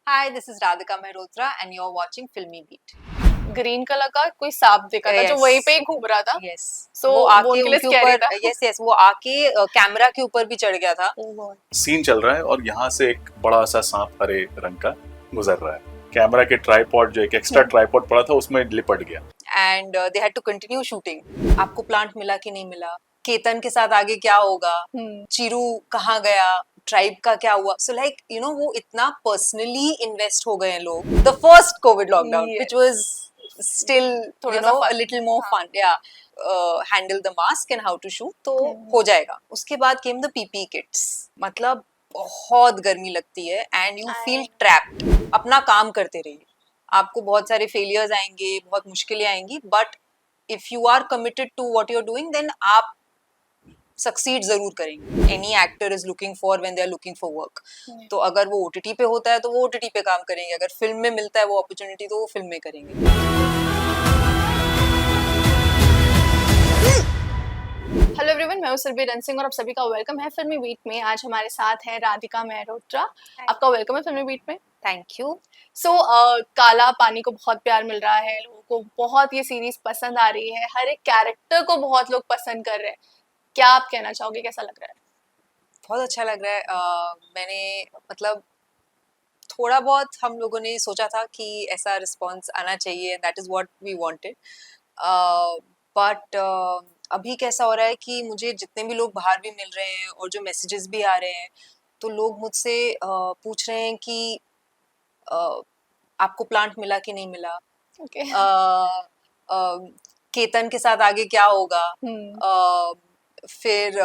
Hi, this is Radhika Mehrotra and you're watching Filmy Beat. Green colour का कोई सांप देखा था जो वहीं पे ही घूम रहा था। Yes. So, वो वो आके उनके लिए उनके scary ऊपर था। yes वो आके कैमरा के ऊपर भी चढ़ गया था। सीन चल रहा है और यहाँ से एक बड़ा सा सांप हरे रंग का गुजर रहा है। कैमरा के ट्राइपॉड जो एक एक्स्ट्रा ट्राइपॉड पड़ा था उसमें लिपट गया। And they had to continue shooting. आपको प्लांट मिला कि नहीं मिला, केतन के साथ आगे क्या होगा, चिरू कहाँ गया, ट्राइब का क्या हुआ। So like वो इतना पर्सनली इन्वेस्ट हो गए हैं लोग। The first COVID lockdown, which was still a little more fun. Yeah. Handle the mask and how to shoot तो हो जाएगा। उसके बाद came the PPE kits. मतलब बहुत गर्मी लगती है and you feel trapped. अपना काम करते रहिए, आपको बहुत सारे फेलियर्स आएंगे, बहुत मुश्किलें आएंगी, but if you are committed to what you are doing then आप सक्सीड जरूर करेंगे। Any actor is looking for when they are looking for work. तो अगर वो ओटीटी पे होता है तो वो ओटीटी पे काम करेंगे, अगर फिल्म में मिलता है वो अपॉर्चुनिटी तो वो फिल्म में करेंगे। हेलो एवरीवन, मैं हूं सुरभि रन सिंह और आप सभी का वेलकम है फिल्मी बीट में। आज हमारे साथ है राधिका मेहरोत्रा। आपका वेलकम है फिल्मी बीट में। Thank you. सो काला पानी को बहुत प्यार मिल रहा है, लोगों को बहुत ये सीरीज पसंद आ रही है, हर एक कैरेक्टर को बहुत लोग पसंद कर रहे हैं। क्या आप कहना चाहोगे, कैसा लग रहा है? बहुत अच्छा लग रहा है। मैंने मतलब थोड़ा बहुत हम लोगों ने सोचा था कि ऐसा रिस्पॉन्स आना चाहिए, that is what we wanted, but अभी कैसा हो रहा है कि मुझे जितने भी लोग बाहर भी मिल रहे हैं और जो मैसेजेस भी आ रहे हैं तो लोग मुझसे पूछ रहे हैं कि आपको प्लांट मिला कि नहीं मिला, Okay. केतन के साथ आगे क्या होगा, फिर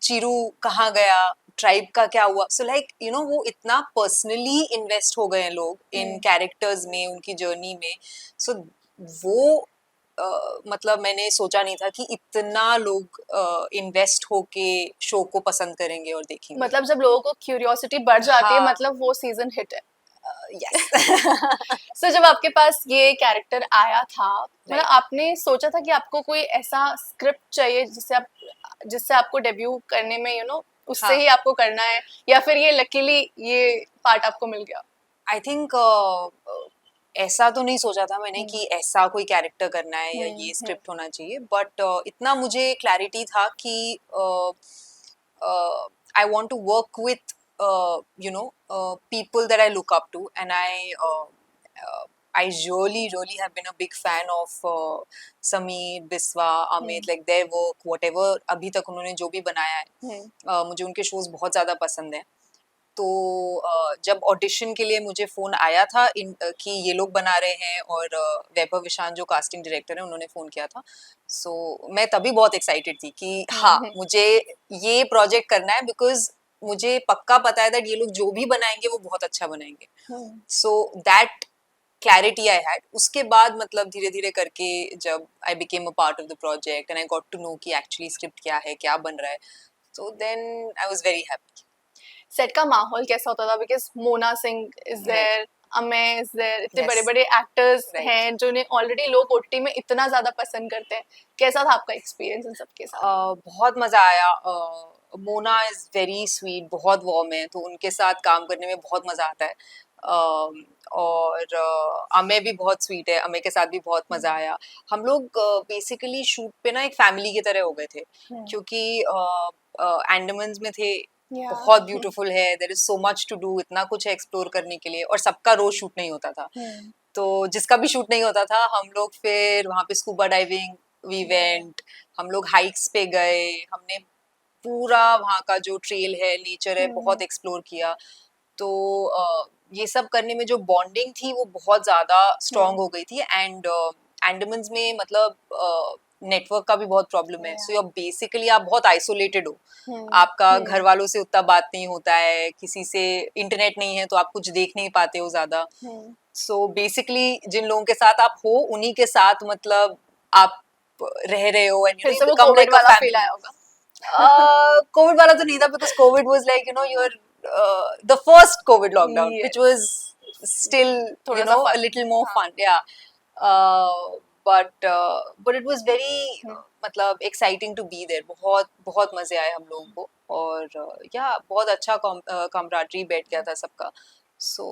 चिरू कहाँ गया, ट्राइब का क्या हुआ। सो लाइक वो इतना पर्सनली इन्वेस्ट हो गए हैं लोग इन कैरेक्टर्स में, उनकी जर्नी में। सो वो मतलब मैंने सोचा नहीं था कि इतना लोग इन्वेस्ट होके शो को पसंद करेंगे और देखेंगे। मतलब जब लोगों को क्यूरियोसिटी बढ़ जाती है, हाँ। मतलब वो सीजन हिट है। यस। सो जब आपके पास ये कैरेक्टर आया था, मतलब आपने सोचा था कि आपको कोई ऐसा स्क्रिप्ट चाहिए जिससे आपको डेब्यू करने में उससे ही आपको करना है, या फिर ये लकीली ये पार्ट आपको मिल गया? आई थिंक ऐसा तो नहीं सोचा था मैंने कि ऐसा कोई कैरेक्टर करना है या ये स्क्रिप्ट होना चाहिए, बट इतना मुझे क्लैरिटी था कि I want to work with people that I look up to, and I really have been a big fan of Sameer, Biswa, Amit, like their work, whatever अभी तक उन्होंने जो भी बनाया है, मुझे उनके शोज बहुत ज़्यादा पसंद हैं। तो जब ऑडिशन के लिए मुझे फ़ोन आया था कि ये लोग बना रहे हैं और वैभव विशान जो कास्टिंग डायरेक्टर है उन्होंने फ़ोन किया था, सो मैं तभी बहुत एक्साइटेड थी कि हाँ मुझे ये प्रोजेक्ट करना है, बिकॉज मुझे पक्का पता है दैट ये लोग जो भी बनाएंगे वो बहुत अच्छा बनाएंगे। So that clarity I had. उसके बाद मतलब धीरे धीरे करके जब I became a part of the project and I got to know कि एक्चुअली स्क्रिप्ट क्या है, क्या बन रहा है, so then I was very happy. Set का माहौल कैसा होता था? Because Mona Singh is there, Amey is there, इतने बड़े बड़े एक्टर्स हैं जिन्हें ऑलरेडी लोग ओटीटी में इतना ज्यादा पसंद करते हैं। कैसा था आपका एक्सपीरियंस इन सबके साथ? बहुत मजा आया। मोना इज वेरी स्वीट, बहुत वार्म है, तो उनके साथ काम करने में बहुत मजा आता है। और अमेय भी बहुत स्वीट है, अमेय के साथ भी बहुत मजा आया। हम लोग बेसिकली शूट पे ना एक फैमिली की तरह हो गए थे, क्योंकि एंडमन्स में थे। बहुत ब्यूटीफुल है, there is so much to do, इतना कुछ है एक्सप्लोर करने के लिए, और सबका रोज शूट नहीं होता था। तो जिसका भी शूट नहीं होता था हम लोग फिर वहाँ पे स्कूबा डाइविंग वी वेंट, हम लोग हाइक्स पे गए, हमने पूरा वहाँ का जो ट्रेल है, नेचर है, बहुत एक्सप्लोर किया। तो ये सब करने में जो बॉन्डिंग थी वो बहुत ज़्यादा स्ट्रॉन्ग हो गई थी। एंड एंडमन्स में मतलब नेटवर्क का भी बहुत प्रॉब्लम है, सो बेसिकली आप बहुत आइसोलेटेड हो। आपका घर वालों से उतना बात नहीं होता है, किसी से इंटरनेट नहीं है तो आप कुछ देख नहीं पाते हो ज़्यादा। सो बेसिकली जिन लोगों के साथ आप हो उन्हीं के साथ मतलब आप रह रहे हो, एंड फिर से वो कोविड वाला फील आया होगा? कोविड वाला तो नहीं था, because Covid was like your the first COVID lockdown, which was still a little more fun, yeah. But it was very मतलब exciting to be there. बहुत बहुत मजे आए हम लोगों को, और बहुत अच्छा camaraderie बैठ गया था सबका। So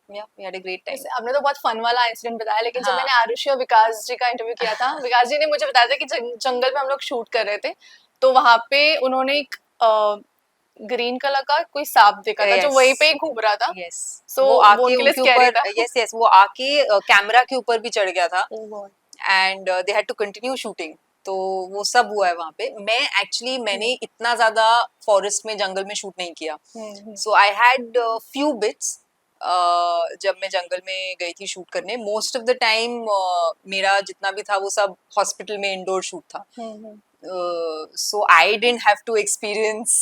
yeah, we had a great time. जैसे आपने तो बहुत फन वाला इंसिडेंट बताया, लेकिन जब हाँ. मैंने आरुषि और विकास जी का इंटरव्यू किया था, विकास जी ने मुझे बताया था कि जंगल में हम लोग शूट कर रहे थे, तो वहां पे उन्होंने एक ग्रीन कलर का कोई सांप देखा था जो Yes. वहीं पे ही घूम रहा था. Yes. So, वो वो आके उनके लिए उनके scary ऊपर, था. yes, वो आके कैमरा के ऊपर भी चढ़ गया था, Oh God. And they had to continue shooting. तो वो सब हुआ है वहाँ पे. मैंने इतना ज्यादा फॉरेस्ट में, जंगल में शूट नहीं किया. सो आई हैड फ्यू बिट्स. जब मैं जंगल में गई थी शूट करने, मोस्ट ऑफ द टाइम मेरा जितना भी था वो सब हॉस्पिटल में इंडोर शूट था. So I didn't have to experience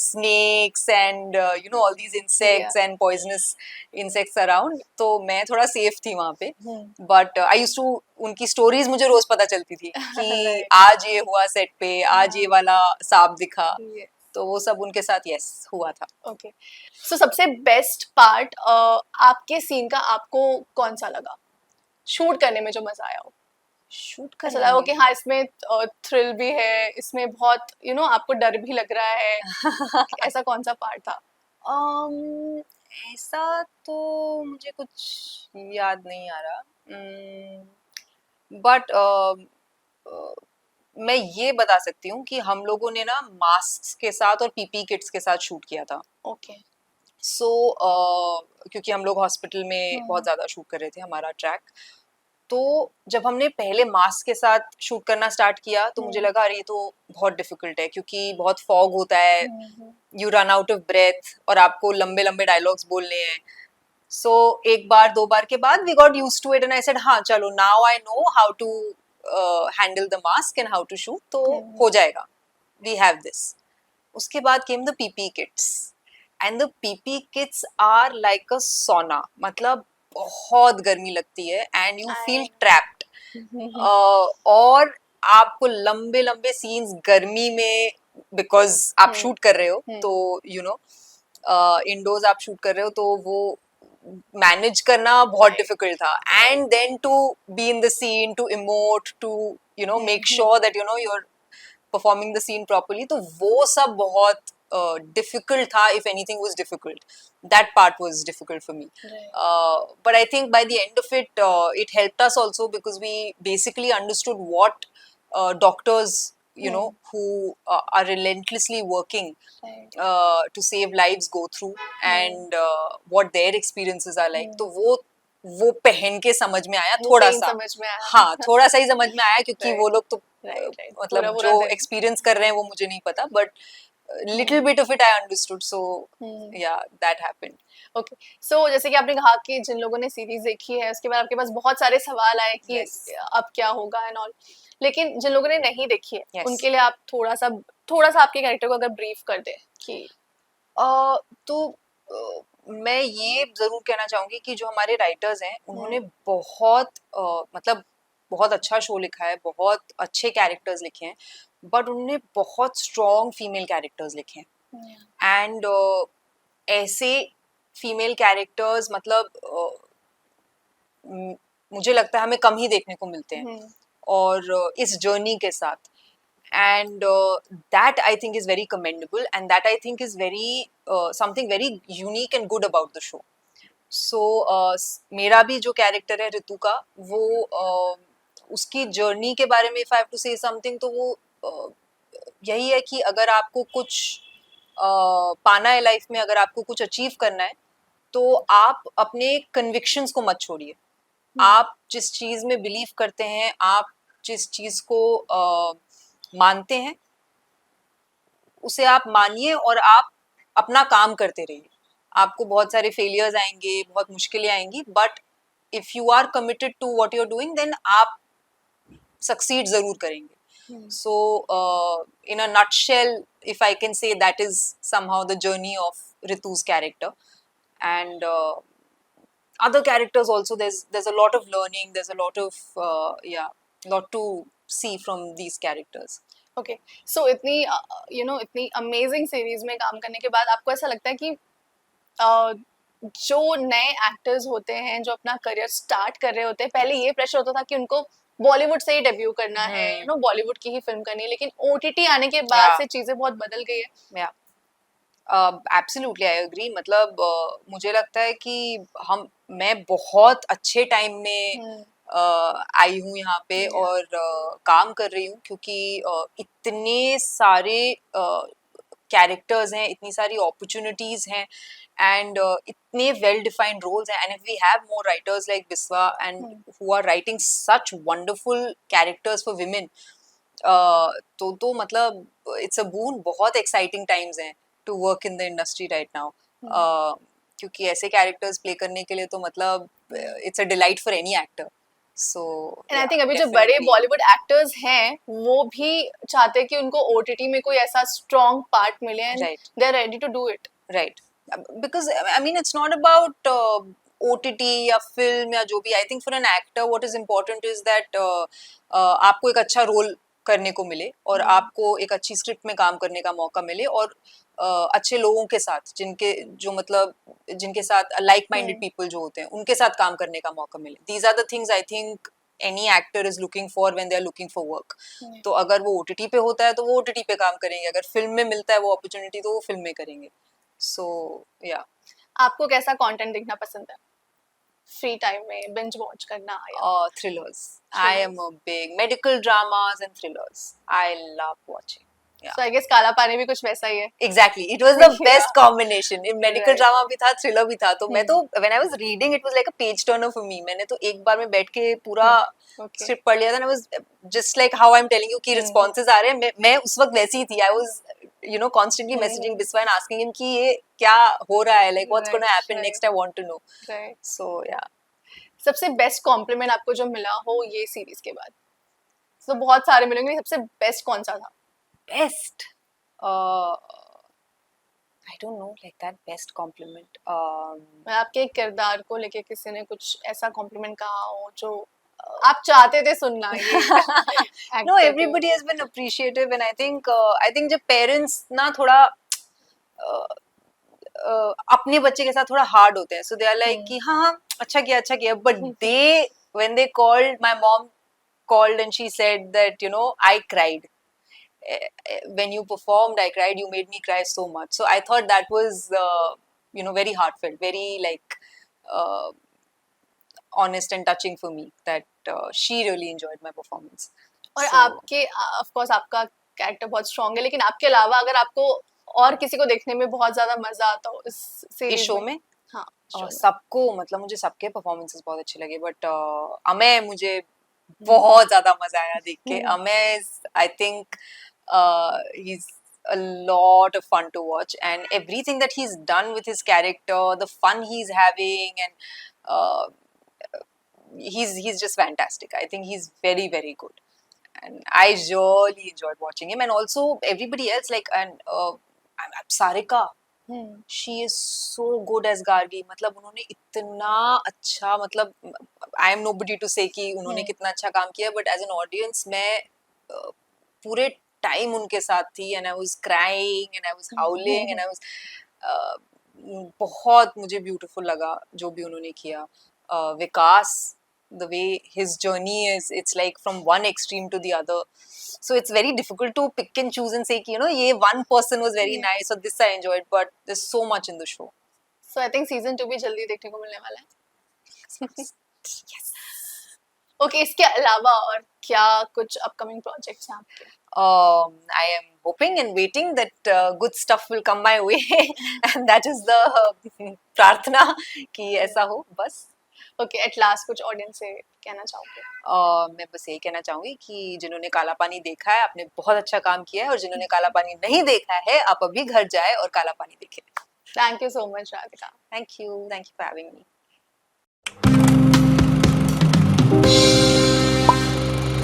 snakes and all these insects and poisonous insects around. तो मैं थोड़ा safe थी वहाँ पे. But I used to, उनकी stories मुझे रोज पता चलती थी कि Right. आज ये हुआ सेट पे, आज ये वाला सांप दिखा. Yes. तो वो सब उनके साथ यस हुआ था. Okay. So सबसे बेस्ट पार्ट आपके सीन का आपको कौन सा लगा शूट करने में, जो मजा आया हो? शूट ऐसा करने लगा हो में कि हाँ इसमें थ्रिल भी है, इसमें बहुत आपको डर भी लग रहा है, ऐसा कौन सा पार्ट था? ऐसा तो मुझे कुछ याद नहीं आ रहा. बट मैं ये बता सकती हूँ कि हम लोगों ने ना मास्क के साथ और पीपी किट्स के साथ शूट किया था. ओके. सो क्योंकि हम लोग हॉस्पिटल में बहुत ज़्यादा शूट कर रहे थे हमारा ट्रैक. तो जब हमने पहले मास्क के साथ शूट करना स्टार्ट किया तो मुझे लगा अरे ये तो बहुत डिफिकल्ट है, क्योंकि बहुत फॉग होता है, you run out of breath और आपको लंबे लंबे डायलॉग्स बोलने हैं. सो एक बार दो बार के बाद we got used to it and I said हाँ चलो now I know how to handle the mask and how to shoot, तो हो जाएगा, वी हैव दिस. उसके बाद came the PP kits and the PP kits are like a sauna. मतलब बहुत गर्मी लगती है एंड यू फील ट्रैप्ड. और आपको लंबे लंबे सीन्स गर्मी में, बिकॉज आप शूट कर रहे हो तो इंडोर्स आप शूट कर रहे हो, तो वो मैनेज करना बहुत डिफिकल्ट था. And then to be in the scene, to emote, to make sure that you're performing the scene properly. तो वो सब बहुत difficult था. If anything was difficult, that part was difficult for me. Right. But I think by the end of it, it helped us also because we basically understood what doctors, who are relentlessly working Right. to save lives go through, and what their experiences are like. तो वो पहन के समझ में आया वो थोड़ा scene सा. समझ में आया. हाँ, थोड़ा सा ही समझ में आया, क्योंकि Right. वो लोग तो Right. मतलब पूरा जो दिन. एक्सपीरियंस कर रहे हैं वो मुझे नहीं पता, but little bit of it I understood. So yeah that happened. Okay. सो जैसे कि आपने कहा कि जिन लोगों ने सीरीज देखी है उसके बाद आपके पास बहुत सारे सवाल आए कि Yes. अब क्या होगा एंड ऑल, लेकिन जिन लोगों ने नहीं देखी है Yes. उनके लिए आप थोड़ा सा आपके कैरेक्टर को अगर ब्रीफ कर दे कि तो मैं ये जरूर कहना चाहूंगी कि जो हमारे राइटर्स हैं उन्होंने बहुत मतलब बहुत अच्छा शो लिखा है, बहुत अच्छे कैरेक्टर्स लिखे हैं, बट उन्होंने बहुत स्ट्रॉन्ग फीमेल कैरेक्टर्स लिखे हैं. एंड ऐसे फीमेल कैरेक्टर्स मतलब मुझे लगता है हमें कम ही देखने को मिलते हैं और इस जर्नी के साथ. And that I think is very commendable, and that I think is very something very unique and good about the show. So मेरा भी जो कैरेक्टर है ऋतु का, वो उसकी जर्नी के बारे में if I have to say something, तो वो यही है कि अगर आपको कुछ पाना है लाइफ में, अगर आपको कुछ अचीव करना है, तो आप अपने कन्विक्शंस को मत छोड़िए. आप जिस चीज़ में बिलीव करते हैं, आप जिस चीज़ को मानते हैं, उसे आप मानिए और आप अपना काम करते रहिए. आपको बहुत सारे फेलियर्स आएंगे, बहुत मुश्किलें आएंगी, but if you are committed to what you are doing, then आप सक्सीड जरूर करेंगे. So in a nutshell, if I can say, that is somehow the journey of Ritu's character. And other characters also, there's a lot of learning, there's a lot of lot to see from these characters. Okay. So इतनी इतनी amazing series में काम करने के बाद आपको ऐसा लगता है कि जो नए एक्टर्स होते हैं जो अपना करियर स्टार्ट कर रहे होते हैं, पहले ये प्रेशर होता था कि उनको बॉलीवुड से ही डेब्यू करना है, बॉलीवुड की ही फिल्म करनी है, लेकिन ओटीटी आने के बाद से चीजें बहुत बदल गई है. एब्सोल्युटली आई एग्री, मतलब मुझे लगता है कि मैं बहुत अच्छे टाइम में आई हूँ यहाँ पे Yeah. और काम कर रही हूँ, क्योंकि इतने सारे कैरेक्टर्स हैं, इतनी सारी अपॉर्चुनिटीज हैं, एंड इतने वेल डिफाइंड रोल्स हैं, and if we have more writers like Biswa and who are writing such wonderful characters for women, तो मतलब इट्स अ बून, बहुत एक्साइटिंग टाइम्स हैं to work in the industry right now, क्योंकि ऐसे characters play करने के लिए तो मतलब it's a delight for any actor. So and I think अभी जो बड़े बॉलीवुड एक्टर्स हैं वो भी चाहते हैं कि उनको ओटीटी में कोई ऐसा स्ट्रॉन्ग पार्ट मिले and Right. They are ready to do it. Right. Because I mean, it's not about OTT या फिल्म या जो भी. I think for an actor, what is important is that आपको एक अच्छा रोल करने को मिले और आपको एक अच्छी स्क्रिप्ट में काम करने का मौका मिले, और अच्छे लोगों के साथ, जिनके साथ लाइक माइंडेड पीपल जो होते हैं उनके साथ काम करने का मौका मिले. These are the things I think any actor is looking for when they are looking for work. तो अगर वो OTT पे होता है तो वो OTT पे काम करेंगे, अगर फिल्म में मिलता है वो अपॉर्चुनिटी तो वो फिल्म में करेंगे. So yeah. आपको कैसा कंटेंट देखना पसंद है फ्री टाइम में, बिंज वॉच करना या Thrillers. I am a big medical dramas and thrillers. I love watching. Yeah. So I guess Kaala Paani भी कुछ वैसा ही है. Exactly. It was the Yeah. best combination. In medical Right. drama भी था, thriller भी था. तो मैं तो when I was reading, it was like a page turner for me. मैंने तो एक बार में बैठ के पूरा Okay. स्क्रिप्ट पढ़ लिया था. And I was just like how I'm telling you कि responses आ रहे हैं. मैं उस वक्त वैसी ही थी. I was constantly messaging Biswa and asking him कि ये क्या हो रहा है, like what's Right, gonna happen right. next. I want to know. Right. So yeah. सबसे बेस्ट कॉम्प्लीमेंट आपको जो मिला हो ये सीरीज के बाद? तो बहुत सारे मिलेंगे, सबसे बेस्ट कौन सा था? Best. I don't know, like that best compliment. मैं आपके किरदार को लेके किसी ने कुछ ऐसा कॉम्प्लीमेंट कहा हो जो आप चाहते थे सुनना ये actor No, के? everybody has been appreciative, and I think जब parents ना थोड़ा अपने बच्चे के साथ थोड़ा हार्ड होते हैं, so they are like कि हाँ अच्छा किया, but they when they called, my mom called and she said that I cried. When you performed, I cried. You made me cry so much. So I thought that was very heartfelt, very like honest and touching for me, that she really enjoyed my performance. और So, आपके of course आपका character बहुत strong है, लेकिन आपके अलावा अगर आपको और किसी को देखने में बहुत ज्यादा मजा आता हो इस इस सीरीज शो में हाँ show में. सबको, मतलब मुझे सबके परफॉर्मेंसेस बहुत अच्छे लगे, बट अमय, मुझे बहुत ज्यादा मजा आया देख के. Amay, I think he is a lot of fun to watch, and everything that he's done with his character, the fun he's having, and he's just fantastic. I think he's very, very good, and I really enjoyed watching him. And also everybody else, like, and Sarika, she is so good as Gargi. मतलब उन्होंने इतना अच्छा, मतलब I am nobody to say कि उन्होंने कितना अच्छा काम किया, but as an audience मैं पूरे टाइम उनके साथ थी, and I was crying and I was howling and I was बहुत मुझे ब्यूटीफुल लगा जो भी उन्होंने किया. विकास, the way his journey is, it's like from one extreme to the other, so it's very difficult to pick and choose and say कि ये one person was very nice or this I enjoyed, but there's so much in the show. So I think season 2 भी जल्दी देखने को मिलने वाला है. Yes. Okay, इसके अलावा और क्या कुछ अपकमिंग प्रोजेक्ट्स हैं आपके? I am hoping and waiting that good stuff will come my way, and that is the प्रार्थना कि ऐसा हो बस. ओके, एट लास्ट कुछ ऑडियंस से कहना चाहोगे? मैं बस यही कहना चाहूंगी कि जिन्होंने काला पानी देखा है आपने बहुत अच्छा काम किया है, और जिन्होंने काला पानी नहीं देखा है आप अभी घर जाए और काला पानी देखें. Thank you so much Radhika. Thank you for having me.